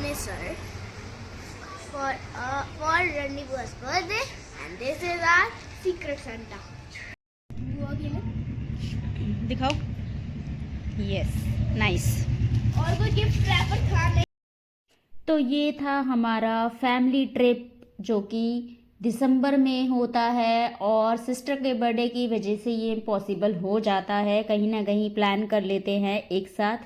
Manesar for Randibua's birthday, and this is our secret Santa. दिखाओ। Yes, nice. और कोई gift wrapper था नहीं। तो ये था हमारा फैमिली ट्रिप जो कि दिसंबर में होता है और सिस्टर के बर्थडे की वजह से ये पॉसिबल हो जाता है, कहीं ना कहीं प्लान कर लेते हैं एक साथ।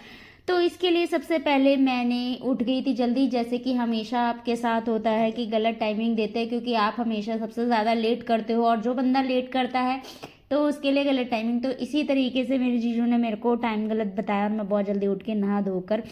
तो इसके लिए सबसे पहले मैंने उठ गई थी जल्दी, जैसे कि हमेशा आपके साथ होता है कि गलत टाइमिंग देते हैं, क्योंकि आप हमेशा सबसे ज़्यादा लेट करते हो और जो बंदा लेट करता है तो उसके लिए गलत टाइमिंग। तो इसी तरीके से मेरे जीजू ने मेरे को टाइम गलत बताया और मैं बहुत जल्दी उठ के नहा धोकर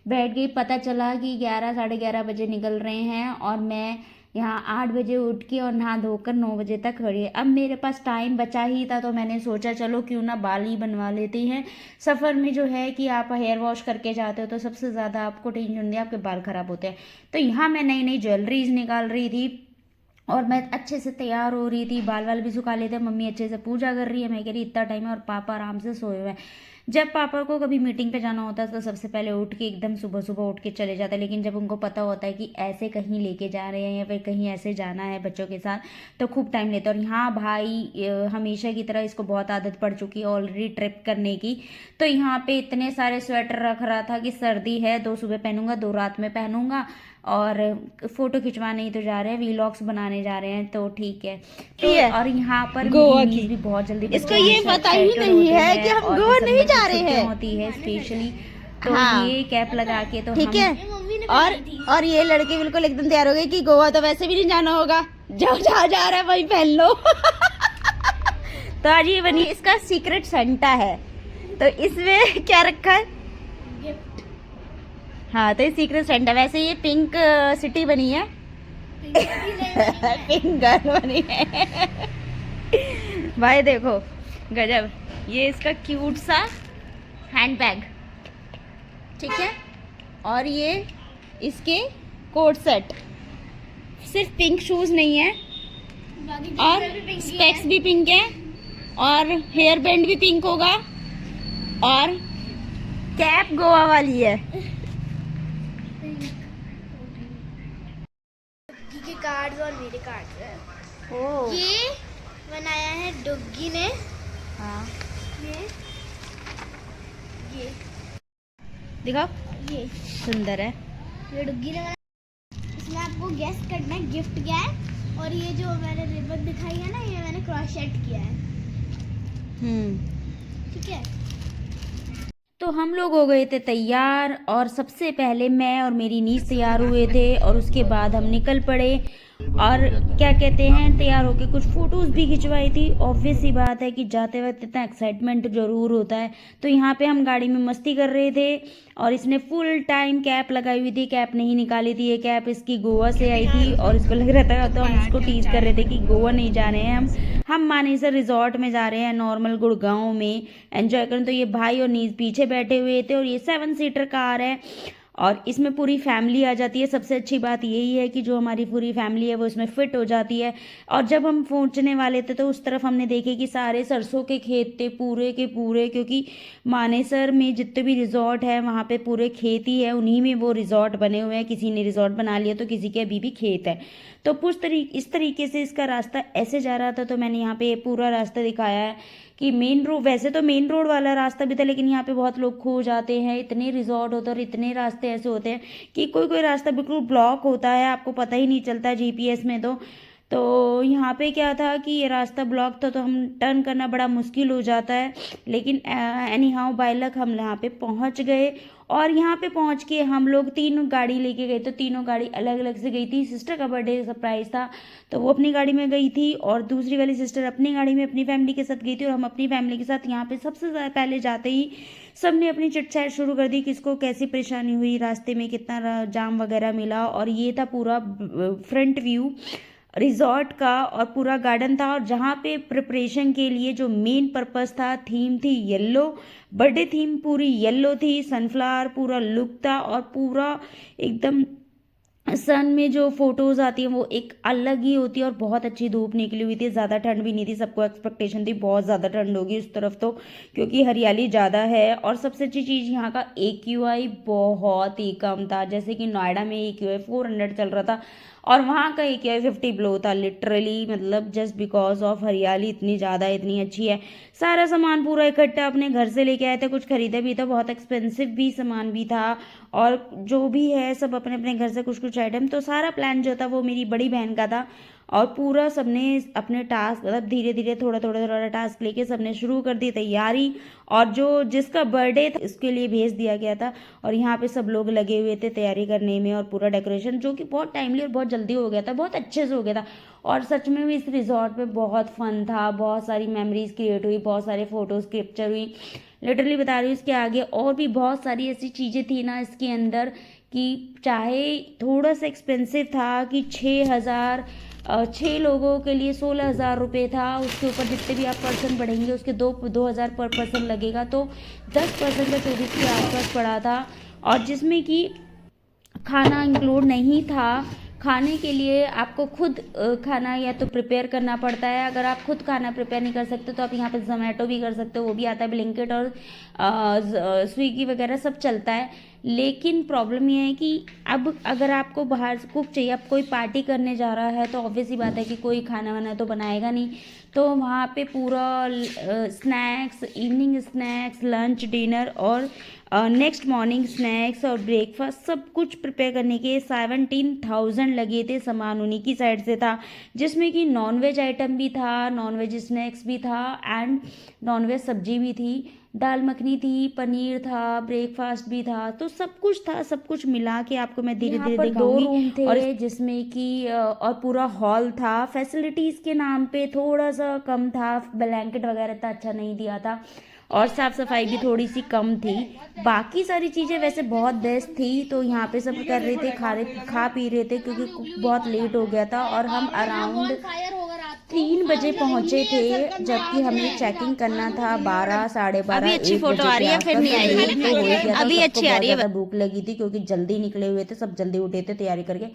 बैठ गई। पता चला कि 11 साढ़े 11 बजे निकल रहे हैं और मैं यहाँ 8 बजे उठ के और नहा धोकर 9 बजे तक खड़ी है। अब मेरे पास टाइम बचा ही था तो मैंने सोचा चलो क्यों ना बाल ही बनवा लेती हैं। सफ़र में जो है कि आप हेयर वॉश करके जाते हो तो सबसे ज़्यादा आपको टेंशन होती है, आपके बाल ख़राब होते हैं। तो यहाँ मैं नई नई ज्वेलरीज निकाल रही थी और मैं अच्छे से तैयार हो रही थी, बाल वाल भी सुखा लेते। मम्मी अच्छे से पूजा कर रही है, मैं कह रही इतना टाइम है और पापा आराम से सोए हुए हैं। जब पापा को कभी मीटिंग पे जाना होता है तो सबसे पहले उठ के एकदम सुबह सुबह उठ के चले जाते हैं, लेकिन जब उनको पता होता है कि ऐसे कहीं लेके जा रहे हैं या फिर कहीं ऐसे जाना है बच्चों के साथ तो खूब टाइम लेते हैं। और यहाँ भाई हमेशा की तरह इसको बहुत आदत पड़ चुकी है ऑलरेडी ट्रिप करने की, तो यहाँ पे इतने सारे स्वेटर रख रहा था कि सर्दी है, 2 सुबह पहनूंगा 2 रात में पहनूंगा और फोटो खिंचवाने ही तो जा रहे हैं, वीलॉग्स बनाने जा रहे हैं तो ठीक है। तो और यहाँ पर गोवा मेरी की नीज भी बहुत जल्दी इसको ये पता ही नहीं है कि हम गोवा नहीं जा रहे हैं होती है स्पेशली, तो हाँ। ये कैप लगा के तो ठीक हम है। और ये लड़के बिल्कुल एकदम तैयार हो गए कि गोवा तो वैसे भी नहीं जाना होगा, जाओ जहाँ जा रहा है वही पहन लो। तो आज ये बनी इसका सीक्रेट सेंटा है, तो इसमें क्या रखा है? हाँ, तो ये सीक्रेट सेंटा। वैसे ये पिंक सिटी बनी है, पिंक गर्ल बनी है। भाई देखो गजब, ये इसका क्यूट सा हैंड बैग, ठीक है। और ये इसके कोट सेट, सिर्फ पिंक शूज नहीं है और स्पेक्स भी पिंक है और हेयर बैंड भी पिंक होगा और कैप गोवा वाली है। के कार्ड्स और मेरे कार्ड्स हैं। ओह ये बनाया है डुग्गी ने। हाँ, ये दिखाओ, ये सुंदर है। ये डुग्गी ने बनाया। इसमें आपको गेस करना है गिफ्ट क्या है। और ये जो मैंने रिबन दिखाई है ना, ये मैंने क्रॉशेट किया है, ठीक है। तो हम लोग हो गए थे तैयार और सबसे पहले मैं और मेरी नीस तैयार हुए थे और उसके बाद हम निकल पड़े और क्या कहते हैं तैयार होके कुछ फ़ोटोज़ भी खिंचवाई थी। ऑब्वियस सी बात है कि जाते वक्त इतना एक्साइटमेंट ज़रूर होता है। तो यहाँ पे हम गाड़ी में मस्ती कर रहे थे और इसने फुल टाइम कैप लगाई हुई थी, कैप नहीं निकाली थी। ये कैप इसकी गोवा से आई थी और इसको लग रहा था, तो हम इसको टीज कर रहे थे कि गोवा नहीं जा रहे हैं, हम मानेसर रिजॉर्ट में जा रहे हैं, नॉर्मल गुड़गांव में एंजॉय करें। तो ये भाई और नीज पीछे बैठे हुए थे और ये 7 सीटर कार है और इसमें पूरी फैमिली आ जाती है। सबसे अच्छी बात यही है कि जो हमारी पूरी फैमिली है वो इसमें फिट हो जाती है। और जब हम पहुंचने वाले थे तो उस तरफ हमने देखे कि सारे सरसों के खेत थे पूरे के पूरे, क्योंकि मानेसर में जितने भी रिजॉर्ट है वहाँ पे पूरे खेत ही है, उन्हीं में वो रिजॉर्ट बने हुए हैं। किसी ने रिजॉर्ट बना लिया तो किसी के अभी भी खेत है। तो इस तरीके से इसका रास्ता ऐसे जा रहा था। तो मैंने यहाँ पे पूरा रास्ता दिखाया है कि मेन रोड, वैसे तो मेन रोड वाला रास्ता भी था लेकिन यहाँ पे बहुत लोग खो जाते हैं, इतने रिजॉर्ट होते हैं और इतने रास्ते ऐसे होते हैं कि कोई कोई रास्ता बिल्कुल ब्लॉक होता है, आपको पता ही नहीं चलता जीपीएस में। तो यहाँ पे क्या था कि ये रास्ता ब्लॉक था तो हम टर्न करना बड़ा मुश्किल हो जाता है, लेकिन एनी हाउ बाय लक हम यहाँ पे पहुँच गए। और यहाँ पे पहुँच के हम लोग 3 गाड़ी लेके गए, तो तीनों गाड़ी अलग अलग से गई थी। सिस्टर का बर्थडे सरप्राइज था तो वो अपनी गाड़ी में गई थी और दूसरी वाली सिस्टर अपनी गाड़ी में अपनी फैमिली के साथ गई थी और हम अपनी फैमिली के साथ। यहाँ पे सबसे पहले जाते ही सबने अपनी चिट चैट शुरू कर दी, किसको कैसी परेशानी हुई, रास्ते में कितना जाम वगैरह मिला। और ये था पूरा फ्रंट व्यू रिजॉर्ट का और पूरा गार्डन था। और जहाँ पे प्रिपरेशन के लिए जो मेन पर्पस था, थीम थी येलो, बर्थडे थीम पूरी येलो थी, सनफ्लावर पूरा लुक था और पूरा एकदम सन में जो फोटोज़ आती हैं वो एक अलग ही होती है और बहुत अच्छी धूप निकली हुई थी, ज़्यादा ठंड भी नहीं थी। सबको एक्सपेक्टेशन थी बहुत ज़्यादा ठंड होगी उस तरफ तो, क्योंकि हरियाली ज़्यादा है। और सबसे अच्छी चीज़ यहाँ का AQI बहुत ही कम था। जैसे कि नोएडा में AQI 400 चल रहा था और वहाँ का AQI 50 बिलो था लिटरली, मतलब जस्ट बिकॉज ऑफ हरियाली इतनी ज़्यादा इतनी अच्छी है। सारा सामान पूरा इकट्ठा अपने घर से लेके आए थे, कुछ खरीदा भी था, बहुत एक्सपेंसिव भी सामान भी था और जो भी है सब अपने अपने घर से कुछ कुछ आइटम। तो सारा प्लान जो था वो मेरी बड़ी बहन का था और पूरा सबने अपने टास्क मतलब धीरे धीरे थोड़ा थोड़ा थोड़ा टास्क लेके सबने शुरू कर दी तैयारी। और जो जिसका बर्थडे था उसके लिए भेज दिया गया था और यहाँ पे सब लोग लगे हुए थे तैयारी करने में और पूरा डेकोरेशन जो कि बहुत टाइमली और बहुत जल्दी हो गया था, बहुत अच्छे से हो गया था। और सच में भी इस रिजॉर्ट में बहुत फन था, बहुत सारी मेमोरीज क्रिएट हुई, बहुत सारे फोटोज कैप्चर हुई। लिटरली बता रही हूँ इसके आगे और भी बहुत सारी ऐसी चीज़ें थी ना इसके अंदर कि चाहे थोड़ा सा एक्सपेंसिव था कि 6 लोगों के लिए 16,000 रुपये था, उसके ऊपर जितने भी आप पर्सन बढ़ेंगे उसके 2,000 पर पर्सन लगेगा, तो 10% का 24 के आसपास पड़ा था। और जिसमें कि खाना इंक्लूड नहीं था। खाने के लिए आपको खुद खाना या तो प्रिपेयर करना पड़ता है। अगर आप खुद खाना प्रिपेयर नहीं कर सकते तो आप यहाँ पे जोमेटो भी कर सकते हो, वो भी आता है, ब्लिंकिट और स्विगी वगैरह सब चलता है। लेकिन प्रॉब्लम ये है कि अब अगर आपको बाहर से कुक चाहिए, आप कोई पार्टी करने जा रहा है तो ऑब्वियस ही बात है कि कोई खाना वाना तो बनाएगा नहीं। तो वहाँ पे पूरा snacks, evening snacks, lunch, dinner और नेक्स्ट मॉर्निंग स्नैक्स और ब्रेकफास्ट सब कुछ प्रिपेयर करने के 17,000 लगे थे। सामान उन्हीं की साइड से था, जिसमें कि नॉनवेज आइटम भी था, नॉनवेज स्नैक्स भी था एंड नॉनवेज सब्जी भी थी, दाल मखनी थी, पनीर था, ब्रेकफास्ट भी था, तो सब कुछ था। सब कुछ मिला के आपको मैं धीरे धीरे दिखाऊंगी। 2 रूम थे और जिसमें कि और पूरा हॉल था। फैसिलिटीज़ के नाम पे थोड़ा सा कम था, ब्लैंकेट वगैरह इतना अच्छा नहीं दिया था और साफ़ सफाई भी थोड़ी सी कम थी। बाकी सारी चीज़ें वैसे बहुत बेस्ट थी। तो यहाँ पे सब कर रहे थे, खा पी रहे थे क्योंकि बहुत लेट हो गया था और हम अराउंड 3 बजे पहुँचे थे, जबकि हमें चेकिंग करना था 12, साढ़े 12, अभी अच्छी फोटो आ रही है, फिर नहीं आएगी। तो हो गया था। अभी अच्छी आ रही है। भूख लगी थी क्योंकि जल्दी निकले हुए थे, सब जल्दी उठे थे तैयारी करके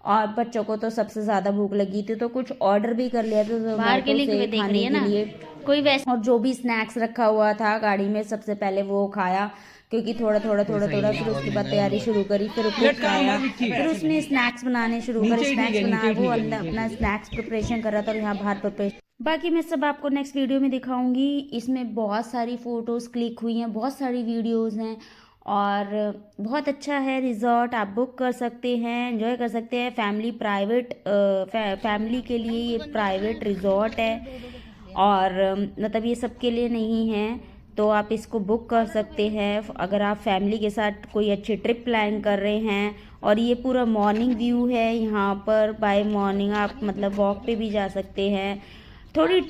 और बच्चों को तो सबसे ज़्यादा भूख लगी थी, तो कुछ ऑर्डर भी कर लिया था बाहर के लिए से खाने के लिए कोई वैसे। और जो भी स्नैक्स रखा हुआ था गाड़ी में सबसे पहले वो खाया, क्योंकि थोड़ा थोड़ा फिर उसके बाद तैयारी शुरू करी, फिर कुछ खाया, फिर उसने स्नैक्स बनाने शुरू करे, स्नैक्स बनाया, वो अंदर अपना स्नैक्स प्रिपरेशन कर रहा था और यहाँ बाहर प्रिपरेशन। बाकी मैं सब आपको नेक्स्ट वीडियो में दिखाऊंगी। इसमें बहुत सारी फ़ोटोज़ क्लिक हुई हैं, बहुत सारी वीडियोज़ हैं और बहुत अच्छा है रिज़ॉर्ट। आप बुक कर सकते हैं, एंजॉय कर सकते हैं। फैमिली के लिए ये प्राइवेट रिज़ॉर्ट है और मतलब ये सबके लिए नहीं है, तो आप इसको बुक कर सकते हैं अगर आप फैमिली के साथ कोई अच्छी ट्रिप प्लान कर रहे हैं। और ये पूरा मॉर्निंग व्यू है यहाँ पर, बाय मॉर्निंग आप मतलब वॉक पे भी जा सकते हैं। थोड़ी